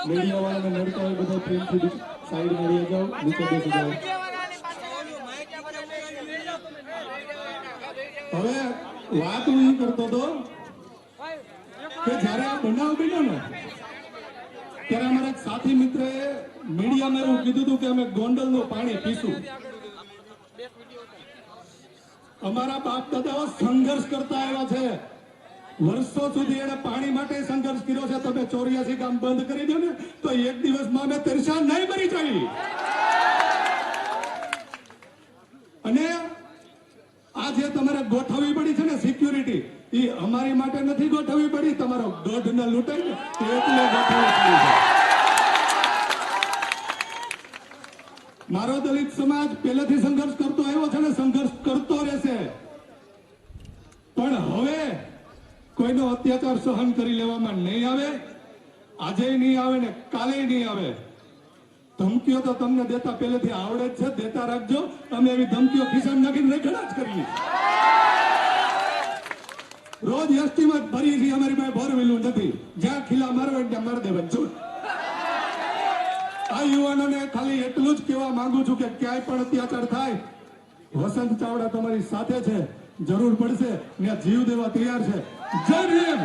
Media वाला ने नड़ता है બધા પ્રેમથી સાઈડ માં રહી જાઓ, નીચે બેસી જાઓ। હવે વાત હું કરતો હતો કે જ્યારે આ બનાવ બન્યો ને ત્યારે અમારા એક સાથી મિત્રએ મીડિયામાં એવું કીધું હતું કે અમે ગોંડલનું પાણી પીશું। અમારા બાપ દાદાઓ સંઘર્ષ કરતા આવ્યા છે, વર્ષો સુધી એને પાણી માટે સંઘર્ષ કર્યો છે। તમે 84 ગામ બંધ કરી દો ને તો એક દિવસમાં અમે તરસ્યા નહીં મરી જઈએ। અને આ જે તમારે ગોઠવવી પડી છે ને સિક્યુરિટી, એ અમારી માટે નથી ગોઠવવી પડી, તમારો ગઢ ને લૂંટાઈ ને એટલે ગોઠવવી પડી છે। મારો દલિત સમાજ પહેલેથી સંઘર્ષ કરતો આવ્યો છે ને સંઘર્ષ કરતો રહેશે, પણ હવે કોઈનો અત્યાચાર સહન કરી લેવામાં નહીં આવે। આજે નહીં આવે ને કાલે નહીં આવે। ધમકીઓ તો તમને દેતા પહેલેથી આવડે જ છે, દેતા રાખજો। અમે એવી ધમકીઓ ખિસ્સામાં નાખીને રખડા જ કરીએ। રોજ એસટીમાં જ ભરીએ છીએ, અમારી પાસે ભરવેલું નથી, જ્યાં ખીલા મારવા ત્યાં મારી દેવા છું। આ યુવાનોને ખાલી એટલું જ કહેવા માંગુ છું કે ક્યાંય પણ અત્યાચાર થાય, વસંત ચાવડા તમારી સાથે છે, જરૂર પડશે ને જીવ દેવા તૈયાર છે। જય ભીમ।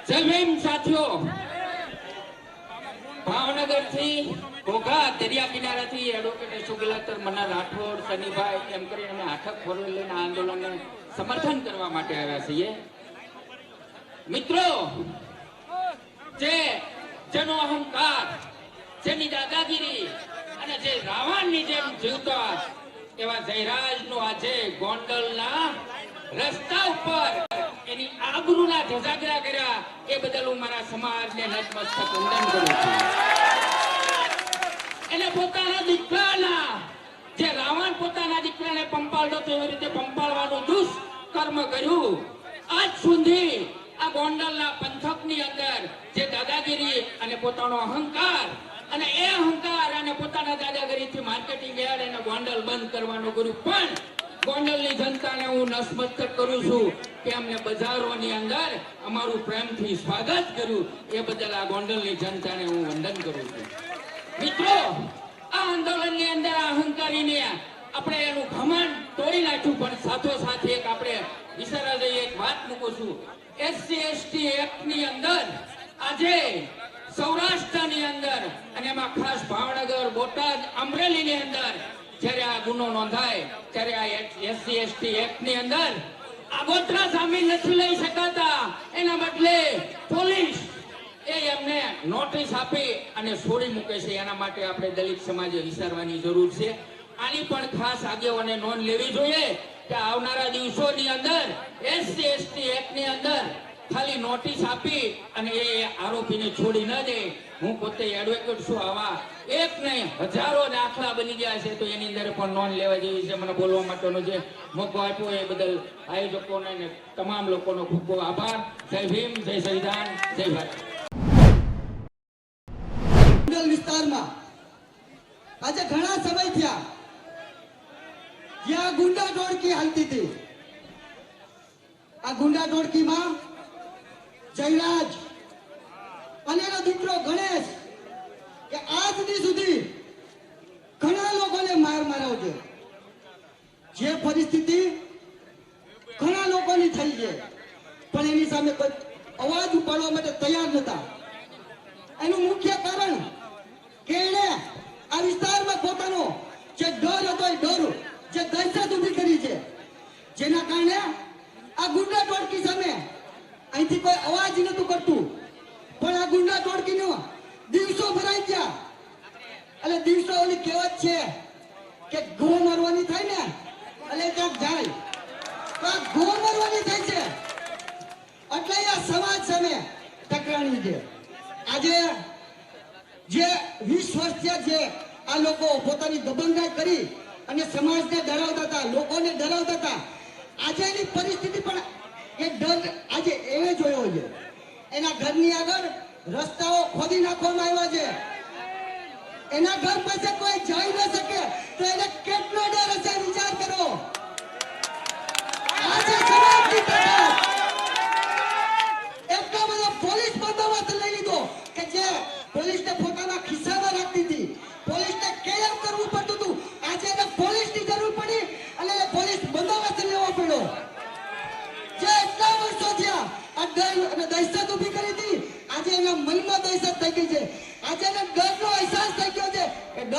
જય ભીમ સાથીઓ। ભાવનગર થી ઘોઘા દરિયા કિનારા થી એડવોકેટ અશોક મના રાઠોડ, સનીભાઈ એમ કરીને અમે આઠક ફોરવેલ લઈને આંદોલનને સમર્થન કરવા માટે આવ્યા છીએ। મિત્રો, જેનો અહંકાર, જેની દાદાગીરી અને જે રાવણની જેમ જીવતા એવા જયરાજનું આજે ગોંડલના રસ્તા ઉપર એની આબરૂના ધજાગરા કર્યા, એ બદલ હું મારા સમાજને નતમસ્તક વંદન કરું છું। એને પોતાના દીકરાના, જે રાવણ પોતાના દીકરાને પંપાળતો એવી રીતે પંપાળવાનું દુષ્કર્મ કર્યું। આજ સુધી આ ગોંડલના પંથકની અંદર જે દાદાગીરી અને પોતાનો અહંકાર અને એ અહંકાર અને પોતાના દાદાગીરીથી માર્કેટિંગ યાર્ડ અને ગોંડલ બંધ કરવાનું કર્યું, પણ ગોંડલની જનતાને હું નતમસ્તક કરું છું કે અમને બજારોની અંદર અમારું પ્રેમથી સ્વાગત કર્યું, એ બદલ આ ગોંડલની જનતાને હું વંદન કરું છું। મિત્રો, આ આંદોલનની અંદર આ અહંકારીને આપણે એનું ઘમંડ તોડી નાખ્યું, પણ સાથોસાથ એક આપણે વિચારા જઈએ એક વાત મૂકું છું। SC/ST એક્ટની અંદર આજે સૌરાષ્ટ્રની અંદર અને એમાં ખાસ ભાવનગર, બોટાદ, અમરેલીની અંદર જ્યારે આ ગુનો નોંધાય ત્યારે આ SC/ST એક્ટની અંદર આગોતરા જામીન નથી લઈ શકાતા, એના બદલે પોલીસ એમને નોટિસ આપી અને છોડી મૂકે છે। એના માટે આપણે દલિત સમાજે વિચારવાની જરૂર છે। આની પણ ખાસ આગેવાને નોંધ લેવી જોઈએ કે આવનારા દિવસોની અંદર SC/ST એક્ટની અંદર ખાલી નોટિસ આપી અને એ આરોપીને છોડી ન દે। હું પોતે એડવોકેટ છું, આવા એક નહીં હજારો દાખલા બની ગયા છે, તો એની અંદર પણ નોંધ લેવા જેવી છે। મને બોલવા માટેનો જે મોકો આપ્યો એ બદલ આયોજકોને અને તમામ લોકોનો ખૂબ ખૂબ આભાર। જય ભીમ, જય સંવિધાન, જય ભારત। વિસ્તારમાં આજે ઘણા સમય થયા જ્યાં ગુંડા ટોળકી હાલતી હતી। આ ગુંડા ટોળકીમાં જયરાજ અને એનો દીકરો ગણેશ કે આજ સુધી ઘણા લોકોને માર માર્યો છે। જે પરિસ્થિતિ ઘણા લોકોની થઈ છે, પણ એની સામે કોઈ અવાજ ઉપાડવા માટે તૈયાર નતા। એનું મુખ્ય કારણ કે એને આ વિસ્તારમાં પોતાનો જે ડર હતો એ ડર, જે દહેશત ઉભી કરી છે, જેના કારણે આ ગુંડા ટોળકી સામે અહીંથી કોઈ અવાજ નતું કરતું, પણ આ ગુંડા ટોળકીનો દિવસો ભરાઈ ગયા। એટલે દિવસો ઓલી કહેવત છે કે ગો મરવાની થાય ને એટલે ક્યાંક જાય, તો આ ગો મરવાની થાય છે એટલે આ સમાજ સામે ટકરાણી છે। આજે જે 20 વર્ષથી જે આ લોકો પોતાની દબંગાઈ કરી અને સમાજને ડરાવતા હતા, લોકોને ડરાવતા હતા, આજે એની પરિસ્થિતિ પણ એ ડર આજે એને જોયો છે। એના ઘરની આગળ રસ્તાઓ ખોદી નાખવામાં આવ્યા છે, એના ઘર પાસે કોઈ જઈ ન શકે તો એને કેટલો ડર હશે, વિચાર કરો। આજે સમાજની તાકાત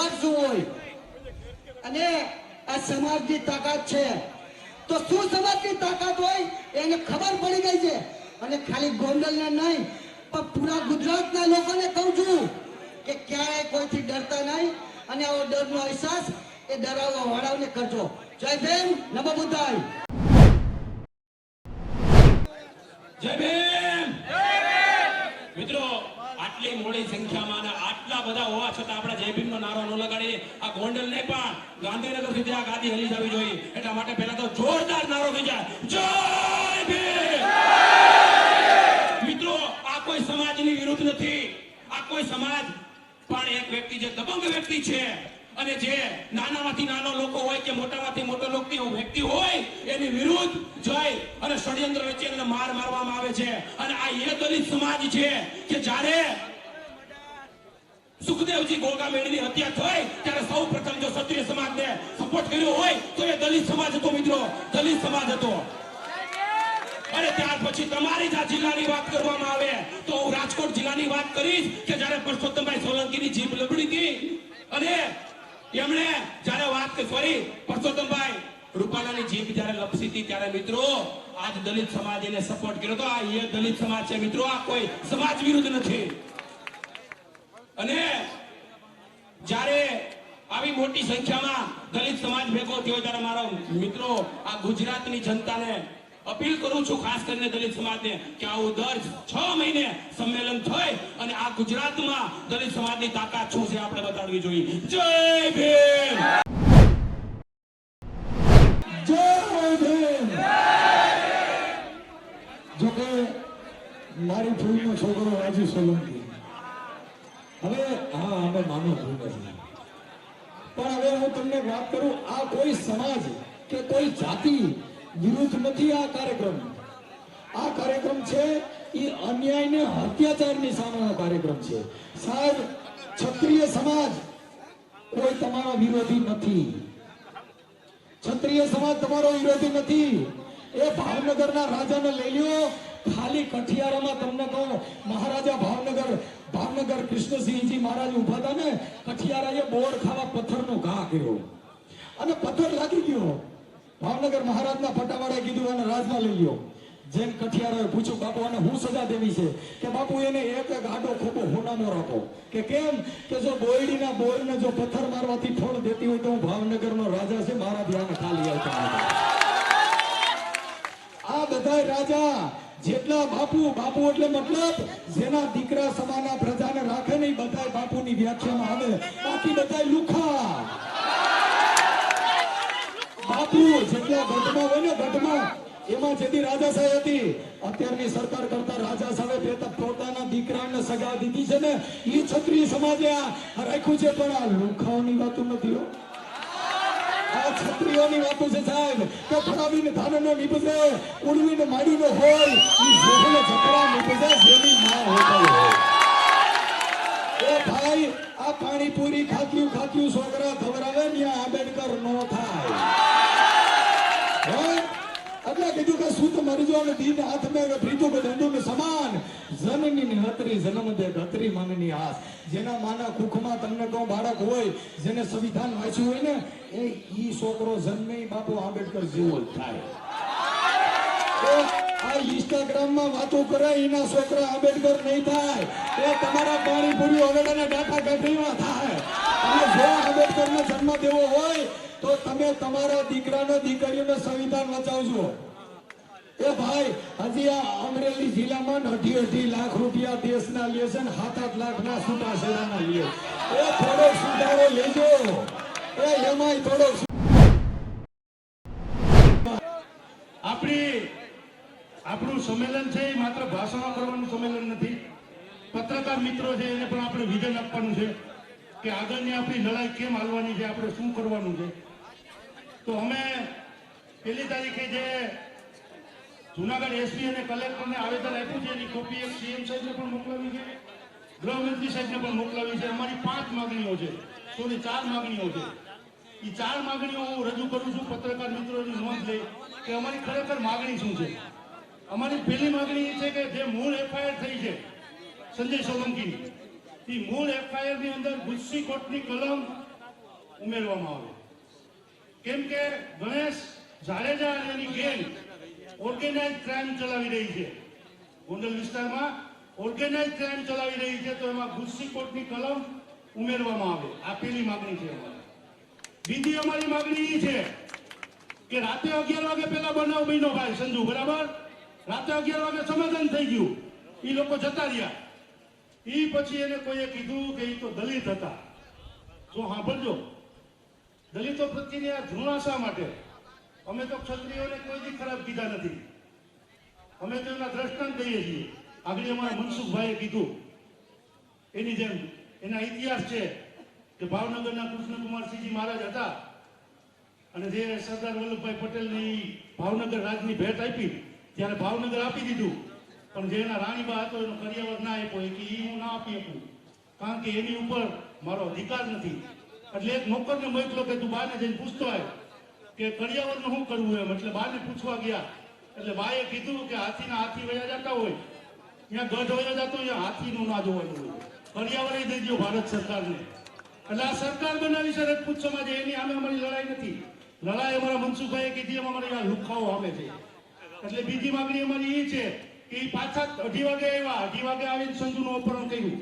ડર શું હોય અને આ સમાજની તાકાત છે તો શું સમાજની તાકાત હોય એને ખબર પડી ગઈ છે અને ખાલી ગોંડલને નહીં પણ પૂરા ગુજરાતના લોકોને કહું છું કે ક્યાંય કોઈથી ડરતા નહીં અને આવો ડરનો અહેસાસ એ ડરાવવા વાળાઓને કરજો. જય ભીમ, નમો બુદ્ધાય. જય ભીમ. મિત્રો આટલી મોટી સંખ્યામાં અને આટલા બધા હોવા છતાં આપણે જય ભીમનો નારો ન લગાડીએ આ ગોંડલ ને પણ ગાંધીનગર સુધી આ ગાદી હલી જવી જોઈએ. એટલા માટે પહેલા તો જોરદાર નારો થઈ જાય જય ભીમ. મિત્રો આ કોઈ સમાજની વિરુદ્ધ નથી. આ કોઈ સમાજ પણ એક વ્યક્તિ જે દબંગ વ્યક્તિ છે અને જે નાનામાંથી નાનો લોકો હોય કે મોટામાંથી મોટો વ્યક્તિ હોય એની વિરુદ્ધ જઈ અને ષડયંત્ર રચી અને માર મારવામાં આવે છે. અને આ એ દલિત સમાજ છે કે જ્યારે સુખદેવજી ગોગામેડીની હત્યા થઈ ત્યારે સૌ પ્રથમ જો ક્ષત્રિય સમાજને સપોર્ટ કર્યો હોય તો એ દલિત સમાજ હતો. મિત્રો દલિત સમાજ હતો. અને ત્યાર પછી તમારી જ આ જિલ્લાની વાત કરવામાં આવે તો હું રાજકોટ જિલ્લાની વાત કરીશ કે જ્યારે પરસોત્તમભાઈ સોલંકીની જીભ લબડી હતી અને એમણે જ્યારે વાત કરી પરસોત્તમભાઈ રૂપાલાની જીભ જ્યારે લપસી હતી ત્યારે મિત્રો આજ દલિત સમાજ એને સપોર્ટ કર્યો તો. આ એ દલિત સમાજ છે મિત્રો. આ કોઈ સમાજ વિરુદ્ધ નથી. અને જ્યારે આવી મોટી સંખ્યામાં દલિત સમાજ ભેગો થયો ત્યારે મારા મિત્રો આ ગુજરાતની જનતાને અપીલ કરું છું, ખાસ કરીને દલિત સમાજને, કે આવું દર 6 મહિને સંમેલન થાય અને આ ગુજરાતમાં દલિત સમાજની તાકાત શું છે આપણે બતાડવી જોઈએ. જય ભીમ. જય ભીમ. જોકે મારી ફૂલનો છોકરો રાજુ સોલંકી હવે અમે માનો ભૂલ નથી પણ હવે હું તમને વાત કરું આ કોઈ સમાજ કે કોઈ જાતિ વિરુદ્ધ નથી. આ કાર્યક્રમ છે એ અન્યાય ને અત્યાચારની સામેનો કાર્યક્રમ છે. સાહેબ ક્ષત્રિય સમાજ કોઈ તમારો વિરોધી નથી. ક્ષત્રિય સમાજ તમારો વિરોધી નથી. એ ભાવનગરના રાજાને લઈ લ્યો. ખાલી કઠિયારામાં તમને કહું મહારાજા ભાવનગર કૃષ્ણસિંહજી મહારાજ ઉભા હતા ને કઠિયારાએ બોર ખાવા પથ્થરનો ઘા કર્યો અને પથ્થર લાગી ગયો. ભાવનગર મહારાજના પટાવાળાએ કીધું અને રાજમાં લઈ ગયો. જેમ કઠિયારોએ પૂછ્યું બાપુ આને હું સજા દેવી છે કે બાપુ એને એક આડો ખોબો હોનામો રાખો કે કેમ કે જો બોયડીના બોરને જો પથ્થર મારવાથી ફળ દેતી હોય તો હું ભાવનગરનો રાજા છે મારા ધ્યાન ખાલી આવતા. આ બધા રાજા જેટલા બાપુ એટલે મતલબ જેના દીકરા સમાના પ્રજાને રાખે નહીં બધા બાપુની વ્યાખ્યામાં આવે. બાકી બધા લુખા બાપુ જેટલા ગઢમાં હોય ને ગઢમાં એમાં જેથી રાજાશાહી હતી અત્યારની સરકાર કરતા રાજાશાહે પોતાના દીકરાને સગા દીધી છે ને એ ક્ષત્રિય સમાજે આ રાખ્યું છે. પણ આ લુખાઓની વાતો નથી હો. આ ક્ષત્રિયોની વાતો છે સાહેબ કે ફરાવીને ધાનનો નીપજે ઉડવીને માડીનો હોય ઈ જેને ઝકડા નીપજે જેની માં હોય. એ ભાઈ આ પાણીપુરી ખાત્યું છોકરા ખવડાવે ને આંબેડકર નો થાય. એટલે કીધું કે શું તો મરી જાવ ને દીન હાથ મેં પ્રીતુ કે ધંધુ કે સમાન જનની ને હતરી જન્મ દે ગતરી માનની આસ. જેના માના કુખમાં તમને કહું બાળક હોય જેને સંવિધાન વાંચ્યું હોય ને એ ઈ છોકરો જન્મે બાપુ આંબેડકર જેવો જ થાય. આ ઇન્સ્ટાગ્રામમાં વાતો કરે એના છોકરા આંબેડકર નહીં થાય. એ તમારા પાણીપુરી ઓવેડાના ડાટા ગઢીમાં થાય. અને જો આંબેડકરને જન્મ દેવો હોય તો તમે તમારા દીકરાનો દીકરીઓને સંવિધાન બચાવજો. એ ભાઈ હજી આ અમરેલી જિલ્લામાં 2.5 લાખ રૂપિયા દેશના લે છે ને 7-8 લાખના છૂટા છેડાના લે. એ થોડો સુધારો લેજો. એ એમાંય થોડો આપણું સંમેલન છે એ માત્ર ભાષણો કરવાનું સંમેલન નથી. પત્રકાર મિત્રો છે એને પણ આપણે વિઝન આપવાનું છે કે આગળની આપણી લડાઈ કેમ હાલવાની છે, આપણે શું કરવાનું છે. તો અમે 1 તારીખે જે જુનાગઢ એસપી અને કલેક્ટરને આવેદન આપ્યું છે એની કોપી સીએમ સાહેબને પણ મોકલાવી છે, ગૃહમંત્રી સાહેબને પણ મોકલાવી છે. અમારી 5 માંગણીઓ છે, 4 માંગણીઓ છે. એ 4 માંગણીઓ હું રજૂ કરું છું. પત્રકાર મિત્રોની નોંધ લઈ કે અમારી ખરેખર માંગણી શું છે. અમારી પહેલી માંગણી એ છે કે જે મૂળ એફઆઈઆર થઈ છે સંજય સોલંકીની, એ મૂળ એફઆઈઆર ની અંદર ગુસ્સી કોર્ટની કલમ ઉમેરવામાં આવે. કેમ કે ગણેશ જાડેજા અને એની ગેંગ ઓર્ગેનાઇઝ ક્રાઇમ ચલાવી રહી છે. ગોંડલ વિસ્તારમાં ઓર્ગેનાઇઝ ક્રાઇમ ચલાવી રહી છે, તો એમાં ગુસ્સી કોર્ટની કલમ ઉમેરવામાં આવે. આ પહેલી માગણી છે અમારી. બીજી અમારી માગણી એ છે કે રાતે 11 વાગે પહેલા બનાવ બન્યો ભાઈ સંજુ, બરાબર? રાતે 11 વાગે સમાધાન થઈ ગયું, એ લોકો જતા રહ્યા. એ પછી એને કોઈએ કીધું કે એ તો દલિત હતા. જો સાંભળજો, દલિતો પ્રત્યેની આ ઘૃણા શા માટે? અમે તો ક્ષત્રિયોને કોઈ દી ખરાબ કીધા નથી. અમે તો એના દ્રષ્ટાંત દઈએ છીએ. આગળ અમારા મનસુખભાઈએ કીધું એની જેમ એના ઇતિહાસ છે કે ભાવનગરના કૃષ્ણકુમારસિંહજી મહારાજ હતા અને જે સરદાર વલ્લભભાઈ પટેલની ભાવનગર રાજની ભેટ આપી ત્યારે ભાવનગર આપી દીધું, પણ જે એના રાણીબા હતો એનો કરિયાવર ના આપ્યો કે એ હું ના આપી શકું કારણ કે એની ઉપર મારો અધિકાર નથી. એટલે એક નોકરને મોકલો કે તું બાને જઈને પૂછતો આવ કે કરિયાવરનું શું કરવું એમ. એટલે બાને પૂછવા ગયા એટલે બાએ કીધું કે હાથીના હાથી વયા જતા હોય ત્યાં ગઢ વયા જતો હોય, હાથીનું ના જોવાનું હોય. કરિયાવર દઈ દો ભારત સરકારને. એટલે આ સરકાર બનાવી છે રજપૂત સમાજે, એની સામે અમારી લડાઈ નથી. લડાઈ અમારા મનસુખભાઈએ કીધી એમાં અમારી આ લુખાઓ સામે છે. એટલે બીજી માગણી અમારી એ છે કે એ પાછા 2:30 વાગે આવ્યા. 2:30 વાગે આવીને સંજુનું અપહરણ કર્યું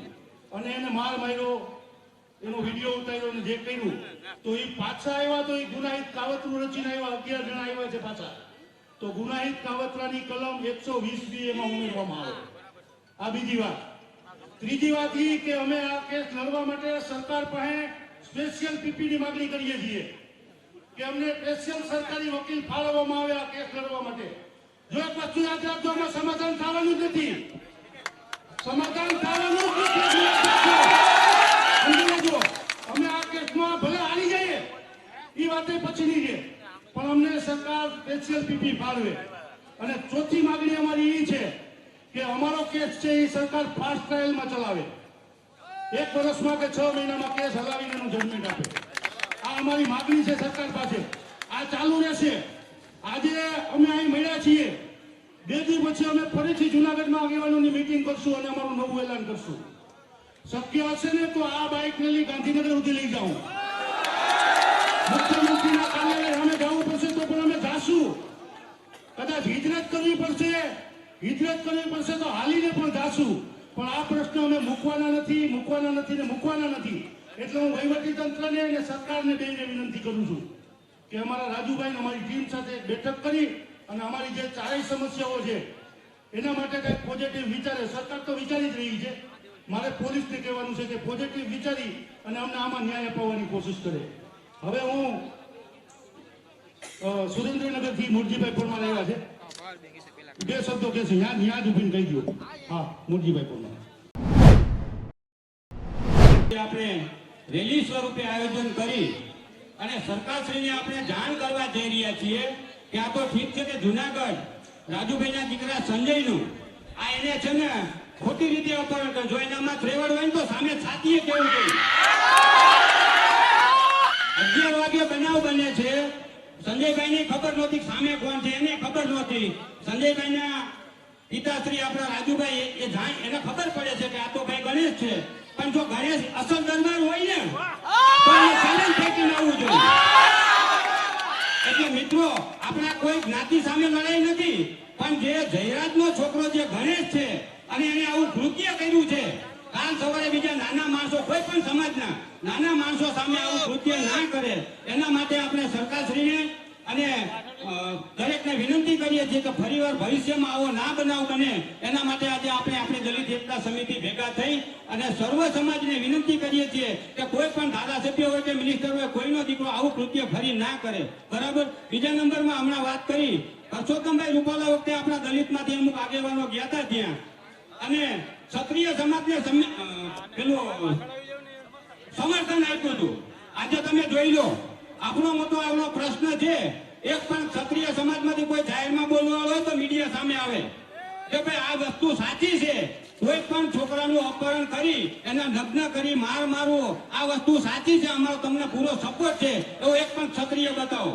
અને એને માર માર્યો, એનો વિડીયો ઉતાર્યો અને જે કર્યું તો એ પાછા આવ્યા તો એ ગુનાહિત કાવતરું રચીને આવ્યા. 11 જણા આવ્યા છે પાછા. તો ગુનાહિત કાવતરાની કલમ 120B એમાં ઉમેરવામાં આવે. આ બીજી વાત. ત્રીજી વાત એ કે અમે આ કેસ લડવા માટે સરકાર પાસે સ્પેશિયલ પીપીની માગણી કરીએ છીએ કે અમને સ્પેશિયલ સરકારી વકીલ ફાળવવામાં આવે આ કેસ લડવા માટે. જો એક વસ્તુ યાદ રાખજો, આમાં સમાધાન થવાનું જ નથી. સમાધાન થવાનું જ નથી. અમે આ કેસમાં ભલે હારી જઈએ એ વાતે પછીની છે, પણ અમને સરકાર સ્પેશિયલ પીપી ફાળવે. અને ચોથી માગણી અમારી એ છે કે અમારો કેસ છે એ સરકાર ફાસ્ટ ટ્રાયલમાં ચલાવે. 1 વર્ષમાં કે 6 મહિનામાં કેસ હલાવીને એનું જજમેન્ટ આપે. આ અમારી માગણી છે સરકાર પાસે. આ ચાલુ રહેશે. આજે અમે અહીં મળ્યા છીએ, 2 દી પછી અમે ફરીથી જુનાગઢમાં આગેવાનોની મીટિંગ કરશું અને અમારું નવું એલાન કરશું. શક્ય હશે ને તો આ બાઇક લઈ ગાંધીનગર સુધી લઈ જાઉં. મુખ્યમંત્રીના કાર્યાલય અમે જવું પડશે તો પણ અમે જાશું. કદાચ હિજરત કરવી પડશે તો હાલીને પણ જાશું. પણ આ પ્રશ્ન અમે મૂકવાના નથી ને મૂકવાના નથી. એટલે હું વહીવટી તંત્રને અને સરકારને બેને વિનંતી કરું છું કે અમારા રાજુભાઈ અમારી ટીમ સાથે બેઠક કરી અને અમારી જે 4 સમસ્યાઓ છે એના માટે કંઈક પોઝિટિવ વિચારે. સરકાર તો વિચારી જ રહી છે. મારે પોલીસને કહેવાનું છે કે પોઝિટિવ વિચારી અને અમને આમાં ન્યાય અપાવવાની કોશિશ કરે. હવે હું સુરેન્દ્રનગરથી મુરજીભાઈ પરમાર આવ્યા છે, 2 શબ્દો કે છે. ન્યાજ ઉભીને કહી દો. હા, મુરજીભાઈ પરમાર. આપણે રેલી સ્વરૂપે આયોજન કરી અને સરકારશ્રીને આપણે જાણ કરવા જઈ રહ્યા છીએ કે આ તો ઠીક છે કે જુનાગઢ રાજુભાઈના દીકરા સંજયનું આ એને છે ને ખોટી રીતે અપહરણ કરે. જો એનામાં ત્રેવડ હોય ને તો સામે છાતીએ કેવું જોઈએ. 11 વાગે બનાવ બને છે. સંજયભાઈને ખબર નહોતી સામે કોણ છે, એને ખબર નહોતી. સંજયભાઈના પિતાશ્રી આપણા રાજુભાઈ એને ખબર પડે છે કે આ તો ભાઈ ગણેશ છે. પણ જો ગણેશ અસલ દરબાર હોય ને તો એને ચેલેન્જ ફેંકીને આવવું જોઈએ. એટલે મિત્રો, આપણા કોઈ જ્ઞાતિ સામે લડાઈ નથી, પણ જે જયરાજનો છોકરો જે ગણેશ છે અને એને આવું કૃત્ય કર્યું છે, કાલ સવારે બીજા નાના માણસો, કોઈ પણ સમાજના નાના માણસો સામે આવું કૃત્ય ના કરે એના માટે આપણે સરકારશ્રીને અને દરેકને વિનંતી કરીએ છીએ કે ફરીવાર ભવિષ્યમાં આવો ના બનાવ બને એના માટે આજે આપણે આપણી દલિત એકતા સમિતિ ભેગા થઈ અને સર્વ સમાજને વિનંતી કરીએ છીએ કે કોઈ પણ ધારાસભ્ય હોય કે મિનિસ્ટર હોય, કોઈનો દીકરો આવું કૃત્ય ફરી ના કરે. બરાબર. બીજા નંબરમાં હમણાં વાત કરી પરસોત્તમભાઈ રૂપાલા વખતે આપણા દલિતમાંથી અમુક આગેવાનો ગયા હતા ત્યાં અને ક્ષત્રિય સમાજને પેલું સમર્થન આપ્યું હતું. આજે તમે જોઈ લો, આપણો મોટો આવડો પ્રશ્ન છે. એક પણ ક્ષત્રિય સમાજમાંથી કોઈ જાહેરમાં બોલવા હોય તો મીડિયા સામે આવે કે ભાઈ આ વસ્તુ સાચી છે. કોઈ પણ છોકરાનું અપહરણ કરી એના નગ્ન કરી મારવું આ વસ્તુ સાચી છે, અમારો તમને પૂરો સપોર્ટ છે, એવો એક પણ ક્ષત્રિય બતાવો.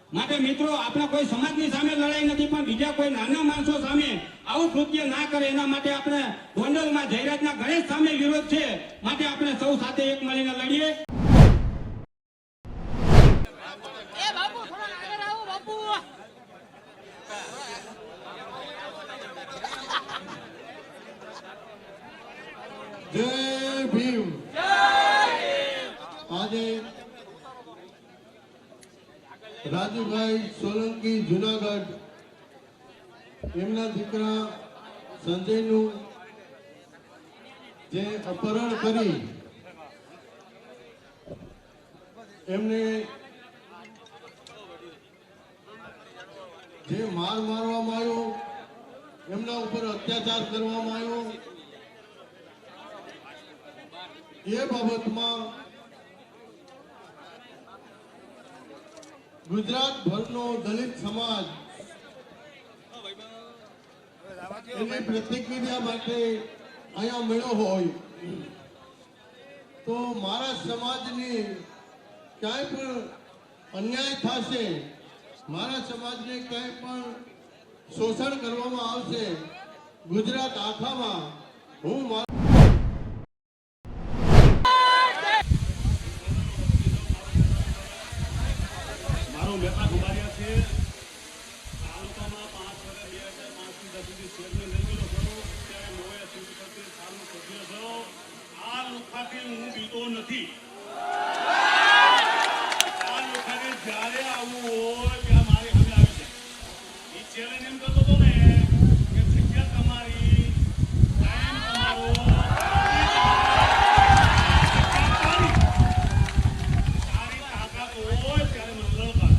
માટે મિત્રો, આપણા કોઈ સમાજની સામે લડાઈ નથી, પણ બીજા કોઈ નાના માણસો સામે આવું કૃત્ય ના કરે એના માટે આપણે ગોંડલમાં જયરાજના ગણેશ સામે વિરોધ છે. માટે આપણે સૌ સાથે એક મળીને લડીએ. રાજુભાઈ સોલંકી જુનાગઢ, એમના દીકરા સંજયનું જે અપહરણ કરી એમને જે માર મારવામાં આવ્યો, એમના ઉપર અત્યાચાર કરવામાં આવ્યો, એ બાબતમાં ગુજરાતભરનો દલિત સમાજ એની પ્રતિક્રિયા માટે અહીંયા મળ્યો હોય તો મારા સમાજની ક્યાંય પણ અન્યાય થશે, મારા સમાજને ક્યાંય પણ શોષણ કરવામાં આવશે, ગુજરાત આખામાં હું મારો મહેતા ગુમાર્યા છે તાલુકામાં 5 વર્ષ 2005 થી 10 સુધી શેરને લઈ ગયેલો છો, ત્યારે મોએ 37 સાલનો સભ્ય છો. આ લુખાથી હું બીતો નથી. આ લુખાને જ્યારે આવવું હોય ત્યાં મારી સામે આવી છે. એ ચેલેન્જ એમ કરતો હતો ને કે જગ્યા તમારી, ટાઈમ તમારો, તારી તાકાત હોય ત્યારે મને લડવા.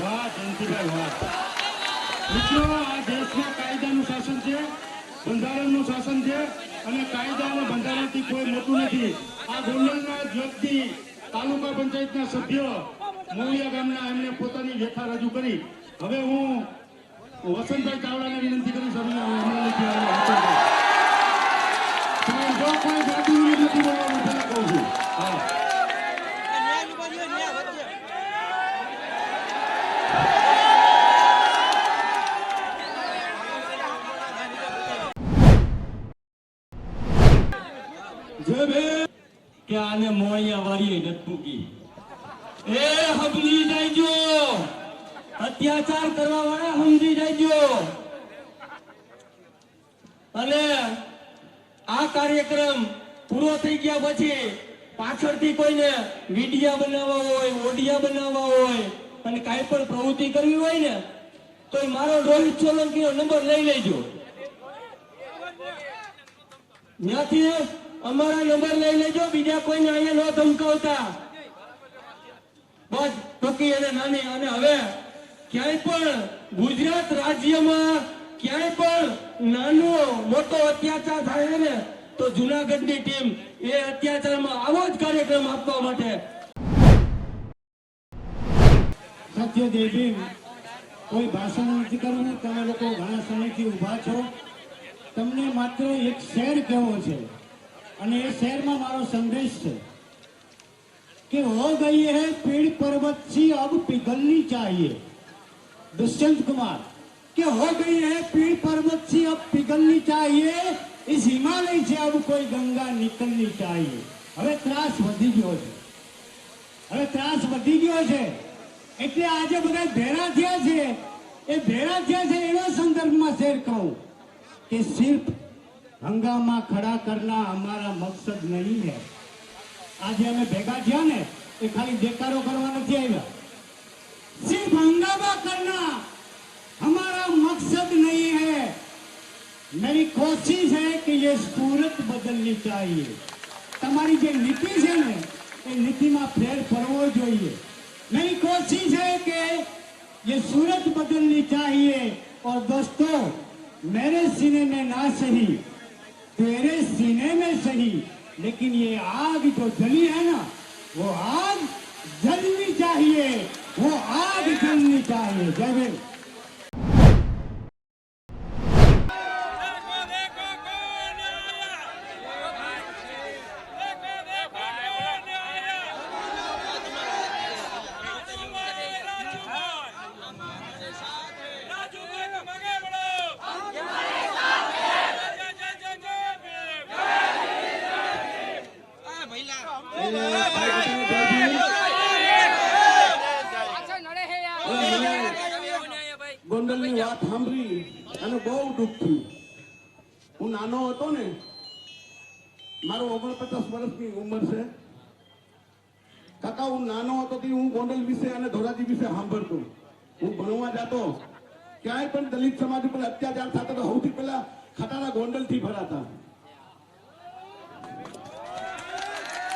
વાહ જયંતિભાઈ વાહ. મિત્રો, આ દેશમાં કાયદાનું શાસન છે, બંધારણનું શાસન છે અને કાયદા અને બંધારણથી કોઈ મોટું નથી. આ ગોંડલના જ વ્યક્તિ તાલુકા પંચાયતના સભ્ય મોવિયા ગામના એમને પોતાની વ્યથા રજૂ કરી. હવે હું વસંતભાઈ ચાવડાને વિનંતી કરીશ અમરેલીથી આવેલા. જો કોઈ જાતિ નથી બોલવાનું પહેલા કહું છું. હા કે આને મોણિયા વાળી નથી મૂકી. એ સમજી જાયજો, અત્યાચાર કરવા વાળા સમજી જાયજો. અને આ કાર્યક્રમ પૂરો થઈ ગયા પછી પાછળથી કોઈને વિડિયા બનાવવા હોય, ઓડિયા બનાવવા હોય અને કાંઈ પણ પ્રવૃત્તિ કરવી હોય ને તો મારો રોહિત સોલંકીનો નંબર લઈ લેજો. ત્યાંથી અમારા નંબર લઈ લેજો, બીજા કોઈને અહીંયા ન ધમકાવતા. બસ ટૂંકી અને નાની. અને હવે ક્યાંય પણ ગુજરાત રાજ્યમાં ક્યાંય પણ નાનો મોટો અત્યાચાર થાય ને તો જુનાગઢની ટીમ એ અત્યાચારમાં આવો જ કાર્યક્રમ આપવા માટે. સત્ય દેવી કોઈ ભાષણ નથી કરવું. તમે લોકો ઘણા સમયથી ઊભા છો. તમને માત્ર એક શેર કહેવો છે અને એ શેરમાં મારો સંદેશ છે कि हो गई है पेड़ पर्वत सी अब पिघलनी चाहिए. दुष्यंत कुमार कि हो गई है पेड़ पर्वत सी अब पिघलनी चाहिए. इस हिमालय से अब कोई गंगा निकलनी चाहिए. હવે ત્રાસ વધી ગયો છે, હવે ત્રાસ વધી ગયો છે એટલે આજે બધા ભેરા થયા છે. એ ભેરા થયા છે એવા સંદર્ભમાં શેર કહું कि सिर्फ हंगामा खड़ा करना हमारा मकसद नहीं है. आज हमें भेगा थया ने એ ખાલી દેખાડો કરવા નથી આવ્યા. सिर्फ हंगामा करना हमारा मकसद नहीं है. मेरी कोशिश है कि ये सूरत बदलनी चाहिए. તમારી જે નીતિ છે ને એ નીતિમાં ફેર પડવો જોઈએ. मेरी कोशिश है कि ये सूरत बदलनी चाहिए. और दोस्तों, मेरे सीने में ना सही तेरे सीने में सही, लेकिन ये आग जो जली है ना वो आग जलनी चाहिए, वो आग जलनी चाहिए. जय भीम. વાત સાંભળી અને બહુ દુઃખ થયું. હું નાનો હતો ને, મારો 49 વર્ષની ઉંમર છે. કાકા, હું નાનો હતો તે હું ગોંડલ વિશે અને ધોરાજી વિશે સાંભળતો. હું ભણવા જતો, ક્યાંય પણ દલિત સમાજ ઉપર અત્યાચાર થતો તો સૌથી પહેલા ખટારા ગોંડલ થી ભરાતા.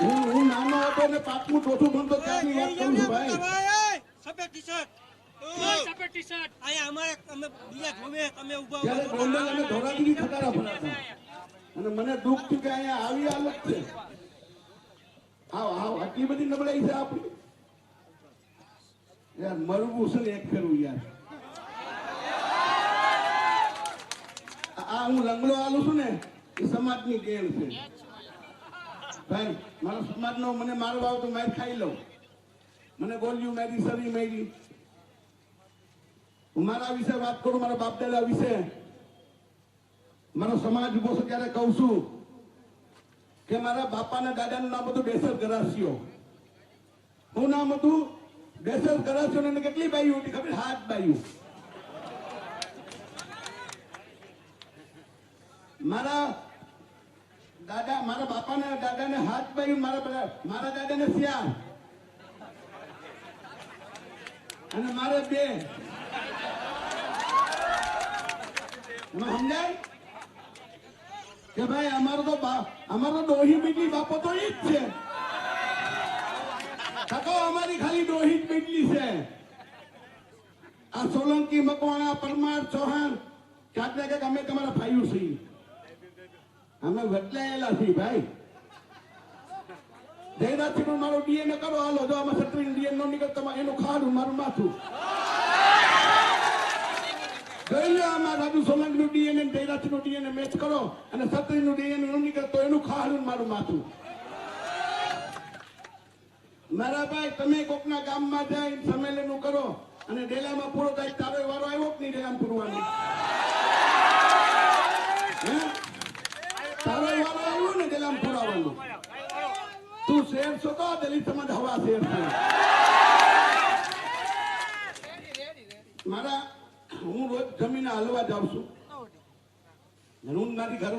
હું નાનો હતો ને 5મું 4થું ભણતો ત્યાંની વાત કરું છું ભાઈ. ત્યારે ગોંડલ અને ધોરાજી ખટારા ભરાતા. અને મને દુઃખ થયું કે અહીંયા આવી હાલત છે. આટલી બધી નબળાઈ છે આપણી. યાર મરવું છે ને એક ફેરવું યાર. આ હું લંગડો આલું છું ને એ સમાજની ગેમ છે ભાઈ. મારા સમાજનો મને મારવા આવે તો માર ખાઈ લઉં. મને ગોળીઓ મારી, સરી મારી. હું મારા વિશે વાત કરું, મારા બાપ દાદા વિશે. મારો સમાજ ઉભો છે ત્યારે કહું છું કે મારા બાપાના દાદાનું નામ હતું બેસર ગરાસિયો. શું નામ હતું? બેસર ગરાસિયો. ને કેટલી બાઈઓ હતી ખબર? 7 બાઈઓ. મારા બાપાના દાદાને 7 બાઈઓ, મારા દાદાને 4 અને મારે 2. સમજાય કે ભાઈ અમારો તો ડોહી બીટલી બાપો તો ઈ જ છે. કાકો, અમારી ખાલી ડોહી જ બીટલી છે. આ સોલંકી, મકવાણા, પરમાર, ચૌહાણ ક્યાંક ને ક્યાંક અમે તમારા ભાઈઓ છીએ. અમે બદલાયેલા છીએ ભાઈ. જયરાજસિંહ નું મારો ડીએનએ કરો હાલો. જો આમાં ક્ષત્રિય ડીએનએ નો નીકળતા એનું ખાડું મારું માથું. આમાં રાજુ સોલંકી નું ડીએનએ, જયરાજસિંહ નું ડીએનએ મેચ કરો અને ક્ષત્રિય નું ડીએનએ નો નીકળતો એનું ખાડું મારું માથું. મારા ભાઈ, તમે કોકના ગામમાં જાય સંમેલન કરો અને ડેલામાં પૂરો થાય. તારો વારો આવ્યો કે નહીં ડેલામાં પૂરવાનો? તારો વારો આવ્યો ને ડેલામાં પૂરાવાનો? તું શેર છો તો દલિત સમાજ હવા શેર છે. હું રોજ જમીને હલવા જાઉં છું. હું મારી ઘર